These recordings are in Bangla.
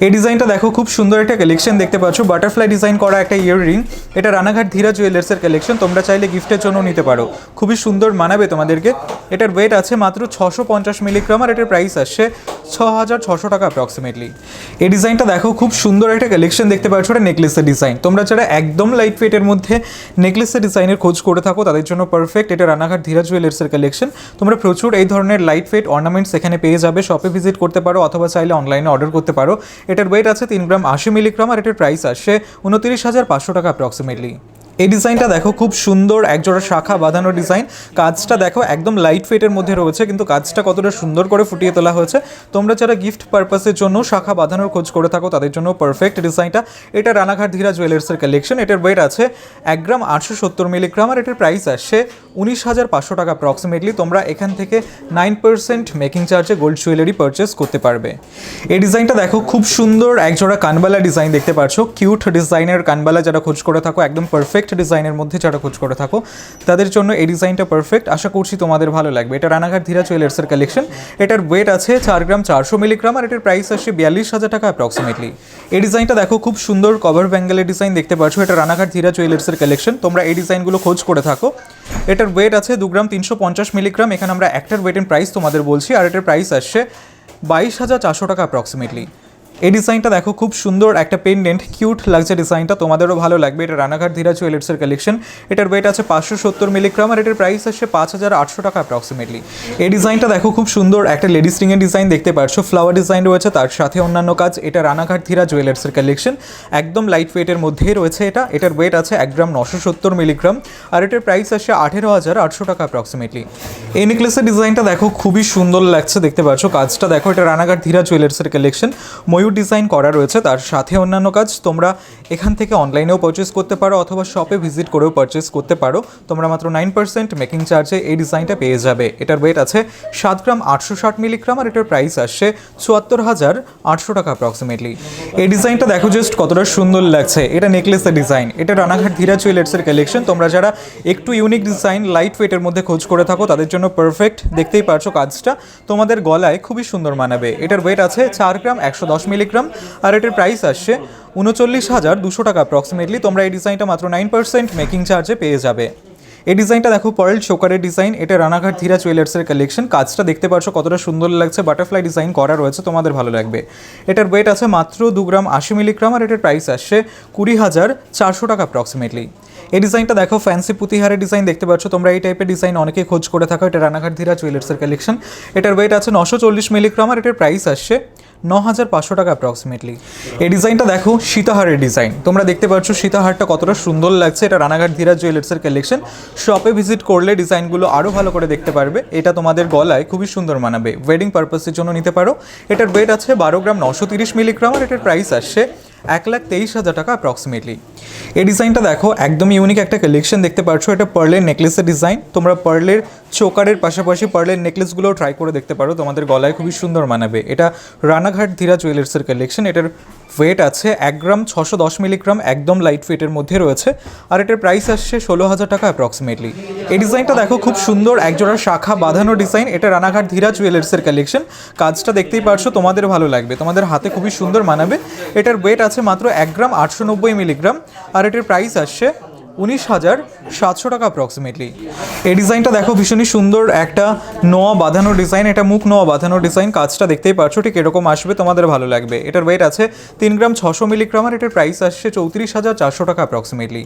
এই ডিজাইনটা দেখো, খুব সুন্দর একটা কালেকশন দেখতে পাচ্ছ, বাটারফ্লাই ডিজাইন করা একটা ইয়াররিং। এটা রানাঘাট ধীরা জুয়েলার্সের কালেকশন, তোমরা চাইলে গিফটের জন্য নিতে পারো, খুবই সুন্দর মানাবে তোমাদেরকে। এটার ওয়েট আছে মাত্র 650 মিলিগ্রাম আর এটার প্রাইস আসছে 6600 টাকা অ্যাপ্রক্সিমেটলি। এই ডিজাইনটা দেখো, খুব সুন্দর একটা কালেকশন দেখতে পাচ্ছ, এটা নেকলেসের ডিজাইন। তোমরা যারা একদম লাইট ওয়েটের মধ্যে নেকলেসের ডিজাইনের খোঁজ করে থাকো তাদের জন্য পারফেক্ট। এটা রানাঘাট ধীরা জুয়েলার্সের কালেকশন। তোমরা প্রচুর এই ধরনের লাইট ওয়েট অর্নামেন্টস এখানে পেয়ে যাবে, শপে ভিজিট করতে পারো অথবা চাইলে অনলাইনে অর্ডার করতে পারো। এটার ওয়েট আছে 3 গ্রাম 80 মিলিগ্রাম আর এটার প্রাইস আসছে 29,500 টাকা অ্যাপ্রক্সিমেটলি। এই ডিজাইনটা দেখো, খুব সুন্দর একজোড়া শাখা বাঁধানো ডিজাইন। কাজটা দেখো একদম লাইট ওয়েটের মধ্যে রয়েছে, কিন্তু কাজটা কতটা সুন্দর করে ফুটিয়ে তোলা হয়েছে। তোমরা যারা গিফট পারপাসের জন্য শাখা বাঁধানোর খোঁজ করে থাকো তাদের জন্য পারফেক্ট ডিজাইনটা। এটা রানাঘাট ধীরা জুয়েলার্সের কালেকশন। এটার ওয়েট আছে 1 গ্রাম 870 মিলিগ্রাম আর এটার প্রাইস আসছে 19,500 টাকা অ্যাপ্রক্সিমেটলি। তোমরা এখান থেকে 9% মেকিং চার্জে গোল্ড জুয়েলারি পারচেস করতে পারবে। এই ডিজাইনটা দেখো, খুব সুন্দর একজোড়া কানবালা ডিজাইন দেখতে পাচ্ছ, কিউট ডিজাইনের কানবালা যারা খোঁজ করে থাকো, একদম পারফেক্ট ডিজাইনের মধ্যে যারা খোঁজ করে থাকো তাদের জন্য এই ডিজাইনটা পারফেক্ট। আশা করছি তোমাদের ভালো লাগবে। এটা রানাঘাট ধীরা জুয়েলার্সের কালেকশন। এটার ওয়েট আছে 4 গ্রাম 400 মিলিগ্রাম আর এটার প্রাইস আসছে 42,000 টাকা অ্যাপ্রক্সিমেটলি। এই ডিজাইনটা দেখো, খুব সুন্দর কভার ব্যাঙ্গেলের ডিজাইন দেখতে পাচ্ছ। এটা রানাঘাট ধীরা জুয়েলার্সের কালেকশন। তোমরা এই ডিজাইনগুলো খোঁজ করে থাকো। এটার ওয়েট আছে 2 গ্রাম 350 মিলিগ্রাম। এখানে আমরা একটার ওয়েট এন্ড প্রাইস তোমাদের বলছি, আর এটার প্রাইস আসছে 22,400 টাকা অ্যাপ্রক্সিমেটলি। এই ডিজাইনটা দেখো, খুব সুন্দর একটা পেন্ডেন্ট, কিউট লাগছে ডিজাইনটা, তোমাদেরও ভালো লাগবে। এটা রানাঘাট ধীরা জুয়েলার্সের কালেকশন। এটার ওয়েট আছে 570 মিলিগ্রাম আর এটার প্রাইস আসছে 5,800 টাকা অ্যাপ্রক্সিমেটলি। এই ডিজাইনটা দেখো, খুব সুন্দর একটা লেডিস রিংয়ের ডিজাইন দেখতে পাচ্ছ, ফ্লাওয়ার ডিজাইন রয়েছে তার সাথে অন্যান্য কাজ। এটা রানাঘাট ধীরা জুয়েলার্সের কালেকশন, একদম লাইট ওয়েটের মধ্যেই রয়েছে এটা। এটার ওয়েট আছে 1 গ্রাম 970 মিলিগ্রাম আর এটার প্রাইস আসছে 18,800 টাকা অ্যাপ্রক্সিমেটলি। এই নেকলেসের ডিজাইনটা দেখো, খুবই সুন্দর লাগছে দেখতে পাচ্ছ, কাজটা দেখো। এটা রানাঘাট ধীরা জুয়েলার্সের কালেকশন, ডিজাইন করা রয়েছে তার সাথে অন্যান্য কাজ। তোমরা এখান থেকে অনলাইনেও পারচেস করতে পারো অথবা শপে ভিজিট করেও পারচেস করতে পারো। তোমরা মাত্র 9% মেকিং চার্জে এই ডিজাইনটা পেয়ে যাবে। এটার ওয়েট আছে 7 গ্রাম 860 মিলিগ্রাম আর এটার প্রাইস আসছে 74,800 টাকা অ্যাপ্রক্সিমেটলি। এই ডিজাইনটা দেখো জাস্ট কতটা সুন্দর লাগছে। এটা নেকলেসের ডিজাইন। এটা রানাঘাট ধীরা জুয়েলার্সের কালেকশন। তোমরা যারা একটু ইউনিক ডিজাইন লাইট ওয়েটের মধ্যে খোঁজ করে থাকো তাদের জন্য পারফেক্ট। দেখতেই পারছো কাজটা তোমাদের গলায় খুবই সুন্দর মানাবে। এটার ওয়েট আছে 4 গ্রাম 110 মিলিগ্রাম আর এটার প্রাইস আসছে 39,200 টাকা অ্যাপ্রক্সিমেটলি। তোমরা এই ডিজাইনটা মাত্র 9% মেকিং চার্জে পেয়ে যাবে। এই ডিজাইনটা দেখো, পার্ল চোকারের ডিজাইন। এটা রানাঘাট ধীরা জুয়েলার্সের কালেকশন। কাজটা দেখতে পাচ্ছ কতটা সুন্দর লাগছে, বাটারফ্লাই ডিজাইন করা রয়েছে, তোমাদের ভালো লাগবে। এটার ওয়েট আছে মাত্র 2 গ্রাম 80 মিলিগ্রাম আর এটার প্রাইস আসছে 20,400 টাকা অ্যাপ্রক্সিমেটলি। এই ডিজাইনটা দেখো, ফ্যান্সি পুঁতিহারের ডিজাইন দেখতে পাচ্ছ। তোমরা এই টাইপের ডিজাইন অনেকেই খোঁজ করে থাকো। এটা রানাঘাট ধীরা জুয়েলার্সের কালেকশন। এটার ওয়েট আছে 940 মিলিগ্রাম আর এটার প্রাইস আসছে 9,500 টাকা অ্যাপ্রক্সিমেটলি। এই ডিজাইনটা দেখো, সীতাহারের ডিজাইন। তোমরা দেখতে পাচ্ছ সীতাহারটা কতটা সুন্দর লাগছে। এটা রানাঘাট ধীরা জুয়েলার্সের কালেকশন। শপে ভিজিট করলে ডিজাইনগুলো আরও ভালো করে দেখতে পারবে। এটা তোমাদের গলায় খুবই সুন্দর মানাবে, ওয়েডিং পারপাসের জন্য নিতে পারো। এটার ওয়েট আছে 12 গ্রাম 930 মিলিগ্রাম আর এটার প্রাইস আসছে 1,23,000 টাকা অ্যাপ্রক্সিমেটলি। এই ডিজাইনটা দেখো, একদম ইউনিক একটা কালেকশন দেখতে পাচ্ছ। এটা পার্লের নেকলেসের ডিজাইন। তোমরা পার্লের চোকারের পাশাপাশি পার্লের নেকলেসগুলোও ট্রাই করে দেখতে পারো, তোমাদের গলায় খুবই সুন্দর মানাবে। এটা রানাঘাট ধীরা জুয়েলার্সের কালেকশন। এটার ওয়েট আছে 1 গ্রাম 610 মিলিগ্রাম, একদম লাইট ওয়েটের মধ্যে রয়েছে আর এটার প্রাইস আসছে 16,000 টাকা অ্যাপ্রক্সিমেটলি। এই ডিজাইনটা দেখো, খুব সুন্দর একজোড়া শাখা বাঁধানো ডিজাইন। এটা রানাঘাট ধীরা জুয়েলার্সের কালেকশন। কাজটা দেখতেই পারছো, তোমাদের ভালো লাগবে, তোমাদের হাতে খুবই সুন্দর মানাবে। এটার ওয়েট আছে মাত্র 1 গ্রাম 890 মিলিগ্রাম আর এটার প্রাইস আসছে 19,700 টাকা অ্যাপ্রক্সিমেটলি। এই ডিজাইনটা দেখো, ভীষণই সুন্দর একটা নোয়া বাঁধানো ডিজাইন। এটা মুখ নোয়া বাঁধানো ডিজাইন। কাজটা দেখতেই পাচ্ছ ঠিক এরকম আসবে, তোমাদের ভালো লাগবে। এটার ওয়েট আছে 3 গ্রাম 600 মিলিগ্রাম আর এটার প্রাইস আসছে 34,400 টাকা অ্যাপ্রক্সিমেটলি।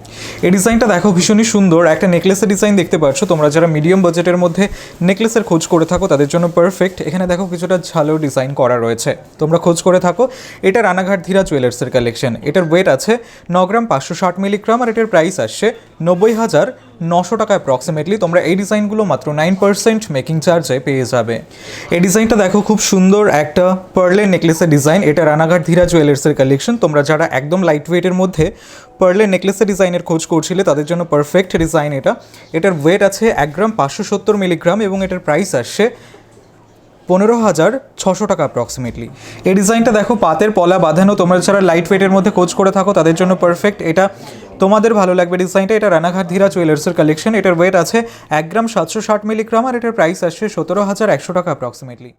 এই ডিজাইনটা দেখো, ভীষণই সুন্দর একটা নেকলেসের ডিজাইন দেখতে পাচ্ছ। তোমরা যারা মিডিয়াম বাজেটের মধ্যে নেকলেসের খোঁজ করে থাকো তাদের জন্য পারফেক্ট। এখানে দেখো কিছুটা ঝালো ডিজাইন করা রয়েছে, তোমরা খোঁজ করে থাকো। এটা রানাঘাট ধীরা জুয়েলার্সের কালেকশন। এটার ওয়েট আছে 9 গ্রাম 560 মিলিগ্রাম আর এটার প্রাইস আসছে 90,900 টাকা অ্যাপ্রক্সিমেটলি। তোমরা এই ডিজাইনগুলো মাত্র 9% মেকিং চার্জে পেয়ে যাবে। এই ডিজাইনটা দেখো, খুব সুন্দর একটা পার্লের নেকলেসের ডিজাইন। এটা রানাঘাট ধীরা জুয়েলার্সের কালেকশন। তোমরা যারা একদম লাইট ওয়েটের মধ্যে পার্লের নেকলেসের ডিজাইনের খোঁজ করছিলে তাদের জন্য পারফেক্ট ডিজাইন এটা। এটার ওয়েট আছে 1 গ্রাম 570 মিলিগ্রাম এবং এটার প্রাইস আসছে 15,600 টাকা অ্যাপ্রক্সিমেটলি। এই ডিজাইনটা দেখো, পাতের পলা বাঁধানো। তোমরা যারা লাইট ওয়েটের মধ্যে খোঁজ করে থাকো তাদের জন্য পারফেক্ট। এটা তোমাদের ভালো লাগবে ডিজাইনটা। এটা রানাঘাট ধীরা জুয়েলার্সের কালেকশন। এটার ওয়েট আছে 1 গ্রাম 760 মিলিগ্রাম আর এটার প্রাইস আসছে 17,100 টাকা অ্যাপ্রক্সিমেটলি।